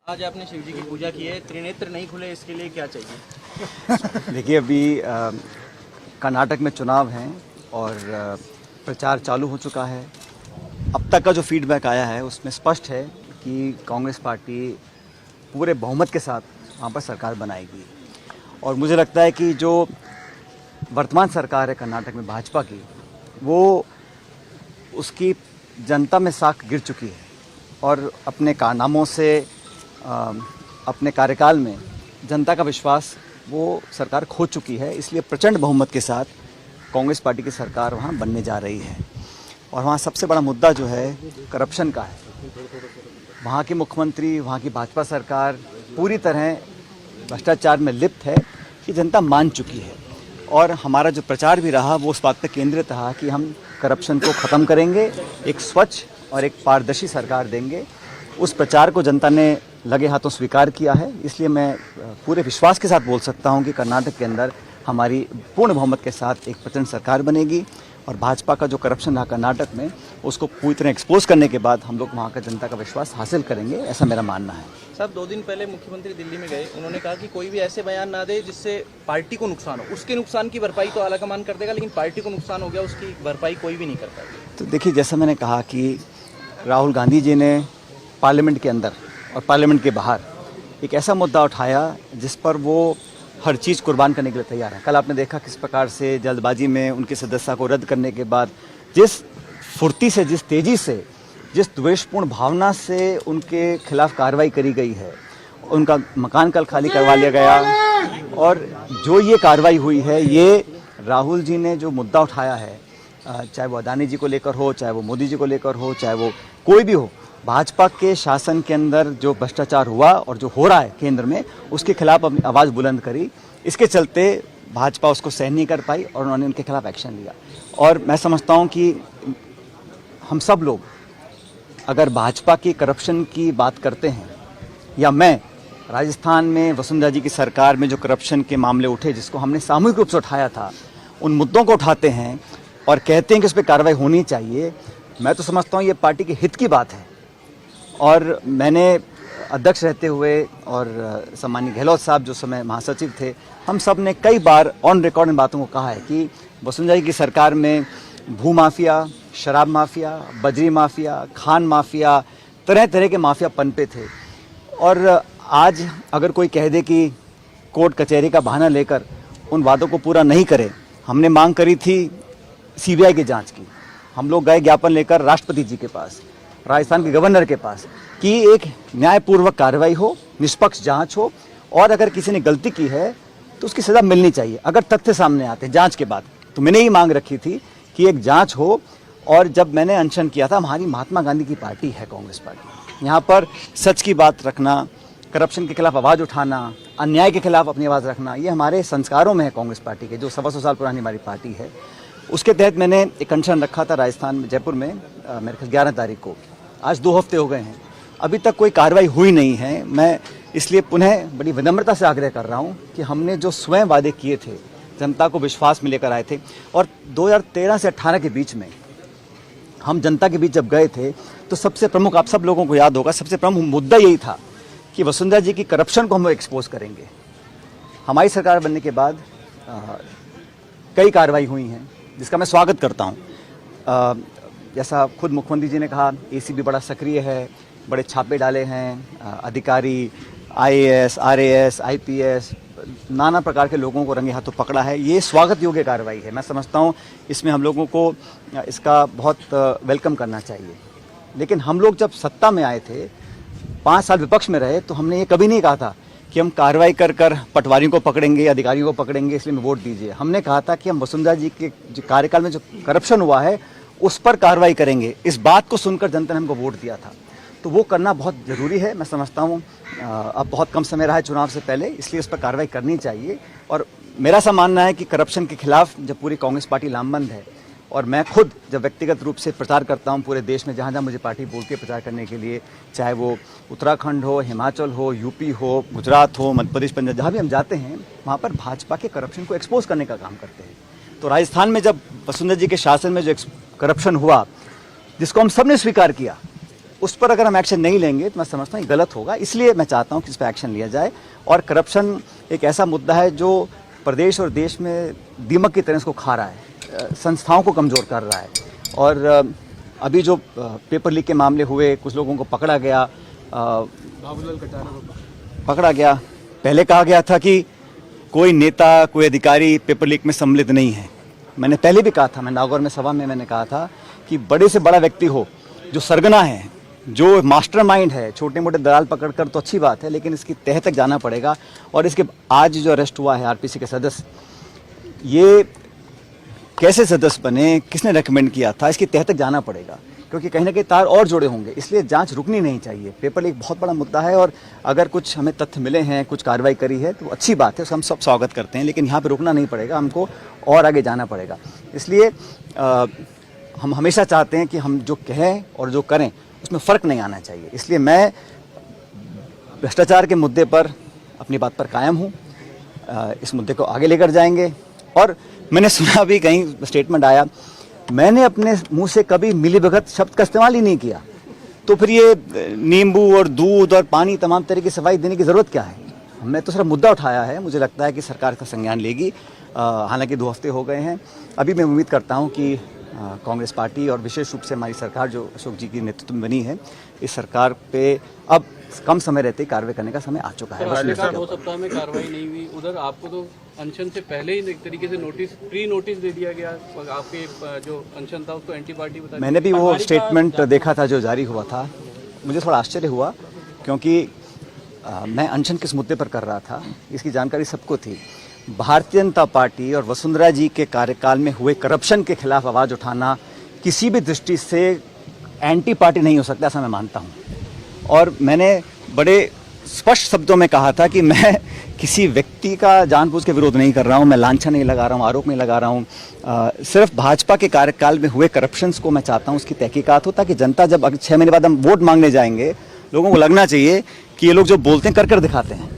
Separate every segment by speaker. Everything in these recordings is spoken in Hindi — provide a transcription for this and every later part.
Speaker 1: आज आपने शिव जी की पूजा की है, त्रिनेत्र नहीं खुले, इसके लिए क्या चाहिए?
Speaker 2: देखिए, अभी कर्नाटक में चुनाव हैं और प्रचार चालू हो चुका है। अब तक का जो फीडबैक आया है उसमें स्पष्ट है कि कांग्रेस पार्टी पूरे बहुमत के साथ वहाँ पर सरकार बनाएगी। और मुझे लगता है कि जो वर्तमान सरकार है कर्नाटक में भाजपा की, वो उसकी जनता में साख गिर चुकी है और अपने कारनामों से अपने कार्यकाल में जनता का विश्वास वो सरकार खो चुकी है। इसलिए प्रचंड बहुमत के साथ कांग्रेस पार्टी की सरकार वहाँ बनने जा रही है। और वहाँ सबसे बड़ा मुद्दा जो है करप्शन का है। वहाँ के मुख्यमंत्री, वहाँ की भाजपा सरकार पूरी तरह भ्रष्टाचार में लिप्त है, ये जनता मान चुकी है। और हमारा जो प्रचार भी रहा वो उस बात पर केंद्रित रहा कि हम करप्शन को ख़त्म करेंगे, एक स्वच्छ और एक पारदर्शी सरकार देंगे। उस प्रचार को जनता ने लगे हाथों स्वीकार किया है। इसलिए मैं पूरे विश्वास के साथ बोल सकता हूं कि कर्नाटक के अंदर हमारी पूर्ण बहुमत के साथ एक प्रचंड सरकार बनेगी और भाजपा का जो करप्शन रहा कर्नाटक में उसको पूरी तरह एक्सपोज करने के बाद हम लोग वहाँ का जनता का विश्वास हासिल करेंगे, ऐसा मेरा मानना है।
Speaker 1: साहब, 2 दिन पहले मुख्यमंत्री दिल्ली में गए, उन्होंने कहा कि कोई भी ऐसे बयान ना दे जिससे पार्टी को नुकसान हो। उसके नुकसान की भरपाई तो आलाकमान कर देगा, लेकिन पार्टी को नुकसान हो गया उसकी भरपाई कोई भी नहीं कर पाएगा।
Speaker 2: तो देखिए, जैसा मैंने कहा कि राहुल गांधी जी ने पार्लियामेंट के अंदर और पार्लियामेंट के बाहर एक ऐसा मुद्दा उठाया जिस पर वो हर चीज़ कुर्बान करने के लिए तैयार है। कल आपने देखा किस प्रकार से जल्दबाजी में उनकी सदस्यता को रद्द करने के बाद जिस फुर्ती से, जिस तेज़ी से, जिस द्वेषपूर्ण भावना से उनके खिलाफ कार्रवाई करी गई है। उनका मकान कल खाली करवा लिया गया। और जो ये कार्रवाई हुई है, ये राहुल जी ने जो मुद्दा उठाया है, चाहे वो अदानी जी को लेकर हो, चाहे वो मोदी जी को लेकर हो, चाहे वो कोई भी हो, भाजपा के शासन के अंदर जो भ्रष्टाचार हुआ और जो हो रहा है केंद्र में, उसके खिलाफ अपनी आवाज़ बुलंद करी। इसके चलते भाजपा उसको सहन नहीं कर पाई और उन्होंने उनके खिलाफ एक्शन लिया। और मैं समझता हूं कि हम सब लोग अगर भाजपा की करप्शन की बात करते हैं, या मैं राजस्थान में वसुंधरा जी की सरकार में जो करप्शन के मामले उठे जिसको हमने सामूहिक रूप से उठाया था, उन मुद्दों को उठाते हैं और कहते हैं कि उस पर कार्रवाई होनी चाहिए, मैं तो समझता हूँ ये पार्टी के हित की बात है। और मैंने अध्यक्ष रहते हुए और सम्माननीय गहलोत साहब जो समय महासचिव थे, हम सब ने कई बार ऑन रिकॉर्ड इन बातों को कहा है कि वसुंधरा जी की सरकार में भू माफिया, शराब माफिया, बजरी माफिया, खान माफिया, तरह तरह के माफिया पनपे थे। और आज अगर कोई कह दे कि कोर्ट कचहरी का बहाना लेकर उन वादों को पूरा नहीं करे, हमने मांग करी थी सीबीआई की जांच की। हम लोग गए ज्ञापन लेकर राष्ट्रपति जी के पास, राजस्थान के गवर्नर के पास, कि एक न्यायपूर्वक कार्रवाई हो, निष्पक्ष जांच हो, और अगर किसी ने गलती की है तो उसकी सज़ा मिलनी चाहिए अगर तथ्य सामने आते हैं जांच के बाद। तो मैंने ही मांग रखी थी कि एक जांच हो। और जब मैंने अनशन किया था, हमारी महात्मा गांधी की पार्टी है कांग्रेस पार्टी, यहाँ पर सच की बात रखना, करप्शन के खिलाफ आवाज़ उठाना, अन्याय के खिलाफ अपनी आवाज़ रखना, ये हमारे संस्कारों में है कांग्रेस पार्टी के, जो 125 साल पुरानी हमारी पार्टी है। उसके तहत मैंने एक अनशन रखा था राजस्थान में, जयपुर में, मेरे ख्याल 11 तारीख को। आज 2 हफ्ते हो गए हैं, अभी तक कोई कार्रवाई हुई नहीं है। मैं इसलिए पुनः बड़ी विनम्रता से आग्रह कर रहा हूं कि हमने जो स्वयं वादे किए थे, जनता को विश्वास में लेकर आए थे, और 2013 से 18 के बीच में हम जनता के बीच जब गए थे तो सबसे प्रमुख, आप सब लोगों को याद होगा, सबसे प्रमुख मुद्दा यही था कि वसुंधरा जी की करप्शन को हम एक्सपोज करेंगे। हमारी सरकार बनने के बाद कई कार्रवाई हुई हैं जिसका मैं स्वागत करता हूँ। जैसा खुद मुख्यमंत्री जी ने कहा, एसीबी बड़ा सक्रिय है, बड़े छापे डाले हैं, अधिकारी आईएएस, आरएएस, आईपीएस, नाना प्रकार के लोगों को रंगे हाथों पकड़ा है। ये स्वागत योग्य कार्रवाई है। मैं समझता हूँ इसमें हम लोगों को इसका बहुत वेलकम करना चाहिए। लेकिन हम लोग जब सत्ता में आए थे, 5 साल विपक्ष में रहे, तो हमने ये कभी नहीं कहा था कि हम कार्रवाई कर कर पटवारियों को पकड़ेंगे, अधिकारियों को पकड़ेंगे, इसलिए वोट दीजिए। हमने कहा था कि हम वसुंधरा जी के जो कार्यकाल में जो करप्शन हुआ है उस पर कार्रवाई करेंगे। इस बात को सुनकर जनता ने हमको वोट दिया था, तो वो करना बहुत ज़रूरी है। मैं समझता हूँ अब बहुत कम समय रहा है चुनाव से पहले, इसलिए उस पर कार्रवाई करनी चाहिए। और मेरा ऐसा मानना है कि करप्शन के खिलाफ जब पूरी कांग्रेस पार्टी लामबंद है, और मैं खुद जब व्यक्तिगत रूप से प्रचार करता हूँ पूरे देश में, जहाँ जहाँ मुझे पार्टी बोल के प्रचार करने के लिए, चाहे वो उत्तराखंड हो, हिमाचल हो, यूपी हो, गुजरात हो, मध्य प्रदेश, पंजाब, जहाँ भी हम जाते हैं वहाँ पर भाजपा के करप्शन को एक्सपोज करने का काम करते हैं। तो राजस्थान में जब वसुंधरा जी के शासन में जो करप्शन हुआ, जिसको हम सब ने स्वीकार किया, उस पर अगर हम एक्शन नहीं लेंगे तो मैं समझता हूँ ये गलत होगा। इसलिए मैं चाहता हूँ कि इस पर एक्शन लिया जाए। और करप्शन एक ऐसा मुद्दा है जो प्रदेश और देश में दीमक की तरह इसको खा रहा है, संस्थाओं को कमज़ोर कर रहा है। और अभी जो पेपर लीक के मामले हुए, कुछ लोगों को पकड़ा गया,
Speaker 3: बाबूलाल कटारिया को
Speaker 2: पकड़ा गया। पहले कहा गया था कि कोई नेता, कोई अधिकारी पेपर लीक में सम्मिलित नहीं है। मैंने पहले भी कहा था, मैं नागौर में सभा में मैंने कहा था कि बड़े से बड़ा व्यक्ति हो, जो सरगना है, जो मास्टरमाइंड है, छोटे मोटे दलाल पकड़कर तो अच्छी बात है, लेकिन इसकी तह तक जाना पड़ेगा। और इसके आज जो अरेस्ट हुआ है आरपीसी के सदस्य, ये कैसे सदस्य बने, किसने रेकमेंड किया था, इसकी तह तक जाना पड़ेगा, क्योंकि कहीं ना कहीं तार और जुड़े होंगे। इसलिए जांच रुकनी नहीं चाहिए। पेपर लीक बहुत बड़ा मुद्दा है और अगर कुछ हमें तथ्य मिले हैं, कुछ कार्रवाई करी है तो अच्छी बात है, उसका हम सब स्वागत करते हैं, लेकिन यहाँ पे रुकना नहीं पड़ेगा, हमको और आगे जाना पड़ेगा। इसलिए हम हमेशा चाहते हैं कि हम जो कहें और जो करें उसमें फ़र्क नहीं आना चाहिए। इसलिए मैं भ्रष्टाचार के मुद्दे पर अपनी बात पर कायम हूँ। इस मुद्दे को आगे लेकर जाएंगे। और मैंने सुना भी कहीं स्टेटमेंट आया, मैंने अपने मुंह से कभी मिलीभगत शब्द का इस्तेमाल ही नहीं किया, तो फिर ये नींबू और दूध और पानी तमाम तरह की सफाई देने की ज़रूरत क्या है? हमने तो सिर्फ मुद्दा उठाया है। मुझे लगता है कि सरकार का संज्ञान लेगी। हालांकि 2 हफ्ते हो गए हैं। अभी मैं उम्मीद करता हूं कि कांग्रेस पार्टी और विशेष रूप से हमारी सरकार जो अशोक जी की नेतृत्व में बनी है, इस सरकार पे अब कम समय रहते कार्रवाई करने का समय आ चुका है।
Speaker 3: 2 सप्ताह में कार्रवाई नहीं हुई, उधर आपको तो अनशन से पहले ही एक तरीके से प्री नोटिस दे दिया गया। आपके जो अनशन था उसको एंटी पार्टी बता।
Speaker 2: मैंने भी वो स्टेटमेंट देखा था जो जारी हुआ था। मुझे थोड़ा आश्चर्य हुआ, क्योंकि मैं अनशन किस मुद्दे पर कर रहा था इसकी जानकारी सबको थी। भारतीय जनता पार्टी और वसुंधरा जी के कार्यकाल में हुए करप्शन के खिलाफ आवाज़ उठाना किसी भी दृष्टि से एंटी पार्टी नहीं हो सकता, ऐसा मैं मानता हूँ। और मैंने बड़े स्पष्ट शब्दों में कहा था कि मैं किसी व्यक्ति का जानबूझ के विरोध नहीं कर रहा हूँ, मैं लांछन नहीं लगा रहा हूँ, आरोप नहीं लगा रहा हूँ। सिर्फ भाजपा के कार्यकाल में हुए करप्शंस को मैं चाहता हूँ उसकी तहकीकात हो, ताकि जनता जब 6 महीने बाद हम वोट मांगने जाएंगे, लोगों को लगना चाहिए कि ये लोग जो बोलते हैं कर दिखाते हैं।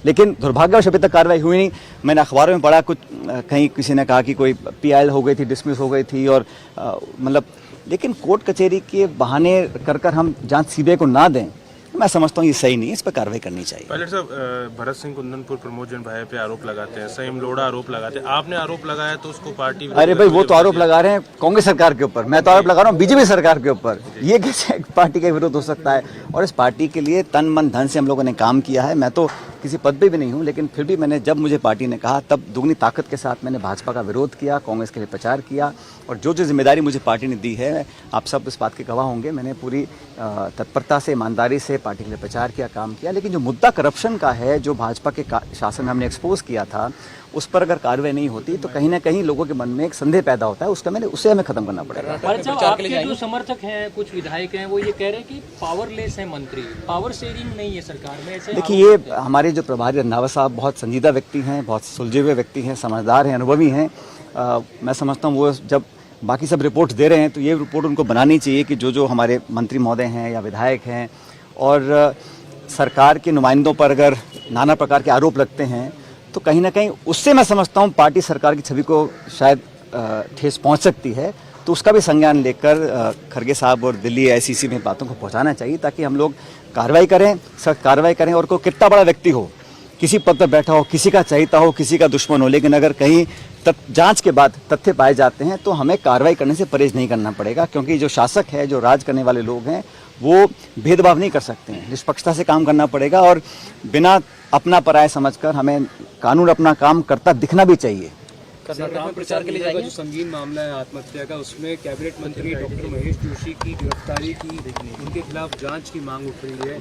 Speaker 2: लेकिन दुर्भाग्यवश अभी तक कार्रवाई हुई नहीं। मैंने अखबारों में पढ़ा, कुछ कहीं किसी ने कहा कि कोई PIL हो गई थी, डिसमिस हो गई थी, और मतलब लेकिन कोर्ट कचहरी के बहाने कर हम जांच सीबीआई को ना दें, मैं समझता हूँ ये सही नहीं है। इस पर कार्रवाई करनी चाहिए।
Speaker 4: पायलट साहब, भरत सिंह कुंदनपुर प्रमोद जैन भाई पे आरोप लगाते हैं, संयम लोढ़ा आरोप लगाते हैं, आपने आरोप लगाया तो उसको पार्टी।
Speaker 2: अरे भाई, वो तो आरोप लगा रहे हैं कांग्रेस सरकार के ऊपर, मैं तो आरोप लगा रहा हूँ बीजेपी सरकार के ऊपर। ये कैसे पार्टी का विरोध हो सकता है? और इस पार्टी के लिए तन मन धन से हम लोगों ने काम किया है। मैं तो किसी पद पे भी नहीं हूँ, लेकिन फिर भी मैंने, जब मुझे पार्टी ने कहा, तब दुगनी ताकत के साथ मैंने भाजपा का विरोध किया, कांग्रेस के लिए प्रचार किया। और जो जिम्मेदारी मुझे पार्टी ने दी है, आप सब इस बात के गवाह होंगे, मैंने पूरी तत्परता से, ईमानदारी से पार्टी के लिए प्रचार किया, काम किया। लेकिन जो मुद्दा करप्शन का है, जो भाजपा के शासन में हमने एक्सपोज किया था, उस पर अगर कार्रवाई नहीं होती तो कहीं ना कहीं लोगों के मन में एक संदेह पैदा होता है। उसे हमें खत्म करना पड़ेगा।
Speaker 5: आपके जो समर्थक हैं, कुछ विधायक हैं, वो ये कह रहे हैं कि पावरलेस है मंत्री, पावर शेयरिंग नहीं है सरकार में। ऐसे
Speaker 2: देखिए, ये हमारे जो प्रभारी रंधावा साहब बहुत संजीदा व्यक्ति हैं, बहुत सुलझे हुए व्यक्ति हैं, समझदार हैं, अनुभवी हैं। मैं समझता हूँ वो जब बाकी सब रिपोर्ट दे रहे हैं तो ये रिपोर्ट उनको बनानी चाहिए कि जो हमारे मंत्री महोदय हैं या विधायक हैं और सरकार के नुमाइंदों पर अगर नाना प्रकार के आरोप लगते हैं तो कहीं ना कहीं उससे मैं समझता हूँ पार्टी सरकार की छवि को शायद ठेस पहुँच सकती है। तो उसका भी संज्ञान लेकर खरगे साहब और दिल्ली ICC में बातों को पहुँचाना चाहिए, ताकि हम लोग कार्रवाई करें, सख्त कार्रवाई करें। और कोई कितना बड़ा व्यक्ति हो, किसी पद पर बैठा हो, किसी का चहेता हो, किसी का दुश्मन हो, लेकिन अगर कहीं जांच के बाद तथ्य पाए जाते हैं तो हमें कार्रवाई करने से परहेज नहीं करना पड़ेगा। क्योंकि जो शासक है, जो राज करने वाले लोग हैं, वो भेदभाव नहीं कर सकते हैं। निष्पक्षता से काम करना पड़ेगा और बिना अपना पराया समझकर हमें कानून अपना काम करता दिखना भी चाहिए।
Speaker 1: कर्नाटक में प्रचार के लिए जाएंगे।
Speaker 3: जो संगीन मामला है आत्महत्या का, उसमें कैबिनेट मंत्री डॉक्टर महेश जोशी की गिरफ्तारी की, उनके खिलाफ जांच की मांग उठ रही है।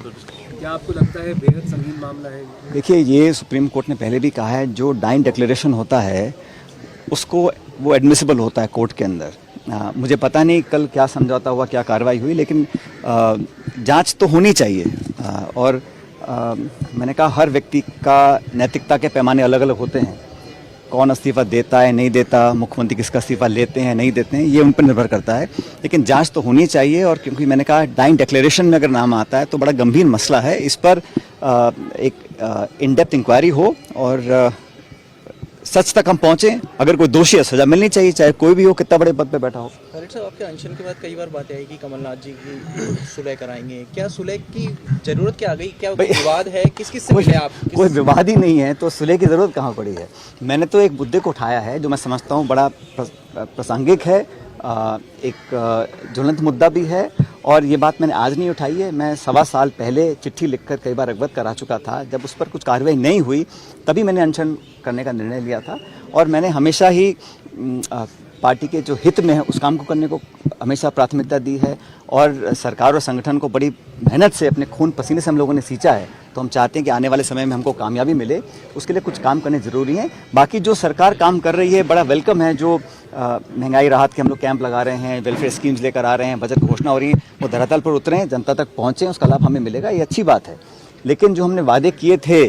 Speaker 3: क्या आपको लगता है बेहद संगीन मामला है?
Speaker 2: देखिए, ये सुप्रीम कोर्ट ने पहले भी कहा है, जो डाइन डिक्लेरेशन होता है उसको वो एडमिसिबल होता है कोर्ट के अंदर। मुझे पता नहीं कल क्या समझौता हुआ, क्या कार्रवाई हुई, लेकिन जांच तो होनी चाहिए। और मैंने कहा, हर व्यक्ति का नैतिकता के पैमाने अलग अलग होते हैं। कौन इस्तीफ़ा देता है, नहीं देता, मुख्यमंत्री किसका इस्तीफ़ा लेते हैं, नहीं देते हैं, ये उन पर निर्भर करता है। लेकिन जांच तो होनी चाहिए। और क्योंकि मैंने कहा, डाइन डिक्लेरेशन में अगर नाम आता है तो बड़ा गंभीर मसला है। इस पर एक इन डेप्थ इंक्वायरी हो और सच तक हम पहुंचे। अगर कोई दोषी है सजा मिलनी चाहिए, चाहे कोई भी हो, कितना बड़े पद पे बैठा हो।
Speaker 1: खैरट साहब, आपके अनशन के बाद कई बार बातें आई कि कमलनाथ जी की सुलह कराएंगे, क्या सुलह की जरूरत क्या आ गई? क्या विवाद है? किस किस से मिले आप?
Speaker 2: कोई विवाद ही नहीं है तो सुलह की ज़रूरत कहाँ पड़ी है। मैंने तो एक मुद्दे को उठाया है जो मैं समझता हूँ बड़ा प्रासंगिक है, एक ज्वलंत मुद्दा भी है। और ये बात मैंने आज नहीं उठाई है, मैं 1.25 साल पहले चिट्ठी लिखकर कई बार अवगत करा चुका था। जब उस पर कुछ कार्रवाई नहीं हुई तभी मैंने अनशन करने का निर्णय लिया था। और मैंने हमेशा ही पार्टी के जो हित में है उस काम को करने को हमेशा प्राथमिकता दी है। और सरकार और संगठन को बड़ी मेहनत से अपने खून पसीने से हम लोगों ने सींचा है, तो हम चाहते हैं कि आने वाले समय में हमको कामयाबी मिले, उसके लिए कुछ काम करने ज़रूरी हैं। बाकी जो सरकार काम कर रही है बड़ा वेलकम है। जो महंगाई राहत के हम लोग कैंप लगा रहे हैं, वेलफेयर स्कीम्स लेकर आ रहे हैं, बजट घोषणा हो रही है, वो धरातल पर उतरें, जनता तक पहुँचें, उसका लाभ हमें मिलेगा, ये अच्छी बात है। लेकिन जो हमने वादे किए थे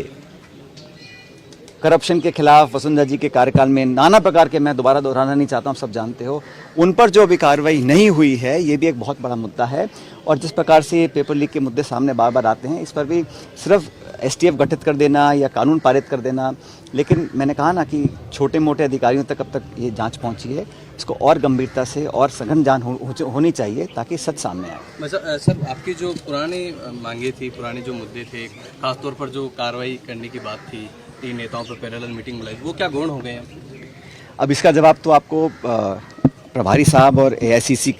Speaker 2: करप्शन के खिलाफ वसुंधरा जी के कार्यकाल में, नाना प्रकार के, मैं दोबारा दोहराना नहीं चाहता हूँ, सब जानते हो, उन पर जो अभी कार्रवाई नहीं हुई है, ये भी एक बहुत बड़ा मुद्दा है। और जिस प्रकार से ये पेपर लीक के मुद्दे सामने बार बार आते हैं, इस पर भी सिर्फ STF गठित कर देना या कानून पारित कर देना, लेकिन मैंने कहा ना कि छोटे मोटे अधिकारियों तक अब तक ये जांच पहुंची है, इसको और गंभीरता से और सघन जांच होनी चाहिए ताकि सच सामने आए।
Speaker 6: सर, आपकी जो पुरानी मांगे थी, पुराने जो मुद्दे थे, खासतौर पर जो कार्रवाई करने की बात थी, 3 नेताओं पर पैरेलल मीटिंग बुलाई, वो क्या गौण हो गए हैं?
Speaker 2: अब इसका जवाब तो आपको प्रभारी साहब और AICC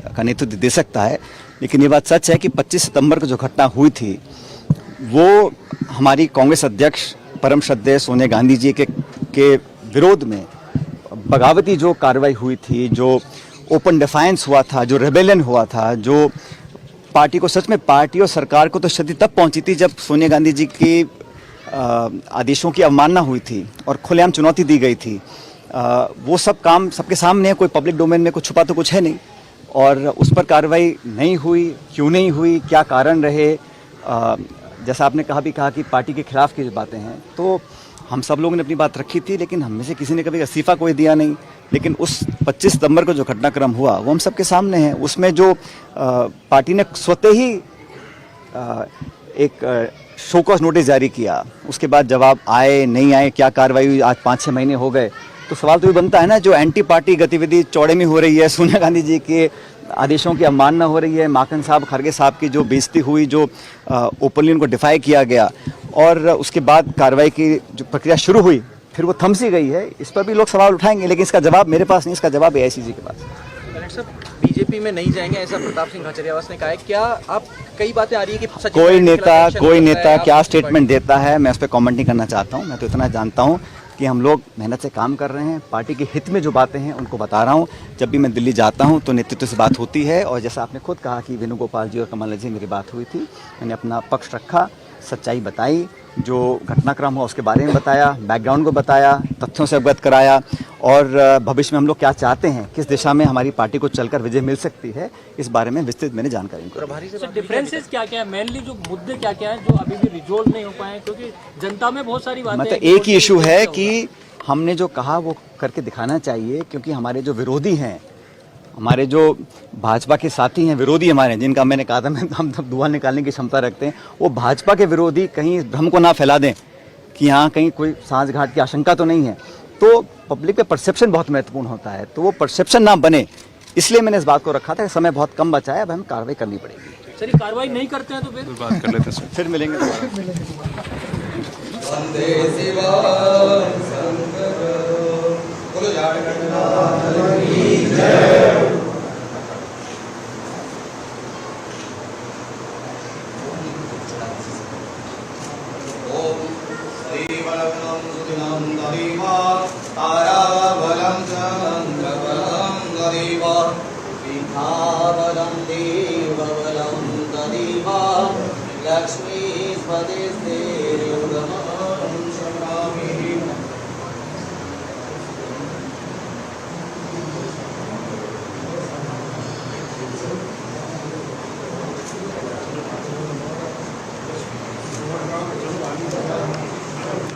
Speaker 2: का नेतृत्व दे सकता है। लेकिन ये बात सच है कि 25 सितंबर को जो घटना हुई थी वो हमारी कांग्रेस अध्यक्ष परम श्रद्धेय सोनिया गांधी जी के विरोध में बगावती जो कार्रवाई हुई थी, जो ओपन डिफायंस हुआ था, जो रेबेलियन हुआ था, जो पार्टी को सच में, पार्टी और सरकार को तो क्षति तब पहुंची थी जब सोनिया गांधी जी की आदेशों की अवमानना हुई थी और खुलेआम चुनौती दी गई थी। वो सब काम सबके सामने है, कोई पब्लिक डोमेन में कुछ छुपा तो कुछ है नहीं। और उस पर कार्रवाई नहीं हुई, क्यों नहीं हुई, क्या कारण रहे, जैसा आपने कहा कि पार्टी के खिलाफ की जो बातें हैं, तो हम सब लोगों ने अपनी बात रखी थी, लेकिन हम में से किसी ने कभी इस्तीफा कोई दिया नहीं। लेकिन उस 25 सितंबर को जो घटनाक्रम हुआ वो हम सबके सामने है। उसमें जो पार्टी ने स्वतः ही एक शो कॉज नोटिस जारी किया, उसके बाद जवाब आए नहीं आए, क्या कार्रवाई हुई, आज 5-6 महीने हो गए, तो सवाल तो ये बनता है ना, जो एंटी पार्टी गतिविधि चौड़े में हो रही है, सोनिया गांधी जी के आदेशों की अवमानना हो रही है, माखन साहब, खड़गे साहब की जो बेइज्जती हुई, जो ओपनली उनको डिफाई किया गया, और उसके बाद कार्रवाई की जो प्रक्रिया शुरू हुई फिर वो थम सी गई है, इस पर भी लोग सवाल उठाएंगे। लेकिन इसका जवाब मेरे पास नहीं, इसका जवाब AICC के पास।
Speaker 1: बीजेपी में नहीं जाएंगे ऐसा प्रताप सिंह खाचरियावास ने कहा है, क्या आप, कई बातें आ रही है कि
Speaker 2: कोई नेता क्या स्टेटमेंट देता है, मैं उस पर कमेंट नहीं करना चाहता हूं। मैं तो इतना जानता हूं कि हम लोग मेहनत से काम कर रहे हैं, पार्टी के हित में जो बातें हैं उनको बता रहा हूं। जब भी मैं दिल्ली जाता हूं तो नेतृत्व से बात होती है, और जैसा आपने खुद कहा कि वेणुगोपाल जी और कमलनाथ जी मेरी बात हुई थी, मैंने अपना पक्ष रखा, सच्चाई बताई, जो घटनाक्रम हुआ उसके बारे में बताया, बैकग्राउंड को बताया, तथ्यों से अवगत कराया, और भविष्य में हम लोग क्या चाहते हैं, किस दिशा में हमारी पार्टी को चलकर विजय मिल सकती है, इस बारे में विस्तृत मैंने जानकारी दी।
Speaker 5: डिफरेंसेस क्या क्या है, मेनली जो मुद्दे क्या क्या है जो अभी भी रिजोल्व नहीं हो पाए, क्योंकि जनता में बहुत सारी बातें,
Speaker 2: मतलब एक ही इशू है कि हमने जो कहा वो करके दिखाना चाहिए, क्योंकि हमारे जो विरोधी हैं, हमारे जो भाजपा के साथी हैं, विरोधी हमारे, जिनका मैंने कहा था हम धुआं निकालने की क्षमता रखते हैं, वो भाजपा के विरोधी कहीं भ्रम को ना फैला दें कि यहाँ कहीं कोई सांस-घाट की आशंका तो नहीं है। तो पब्लिक पे परसेप्शन बहुत महत्वपूर्ण होता है, तो वो परसेप्शन ना बने, इसलिए मैंने इस बात को रखा था। समय बहुत कम बचा है, अब हमें कार्रवाई करनी पड़ेगी।
Speaker 5: सर, कार्रवाई नहीं करते हैं तो फिर
Speaker 4: बात कर लेते हैं,
Speaker 2: फिर मिलेंगे
Speaker 7: लक्ष्मी स्वदेश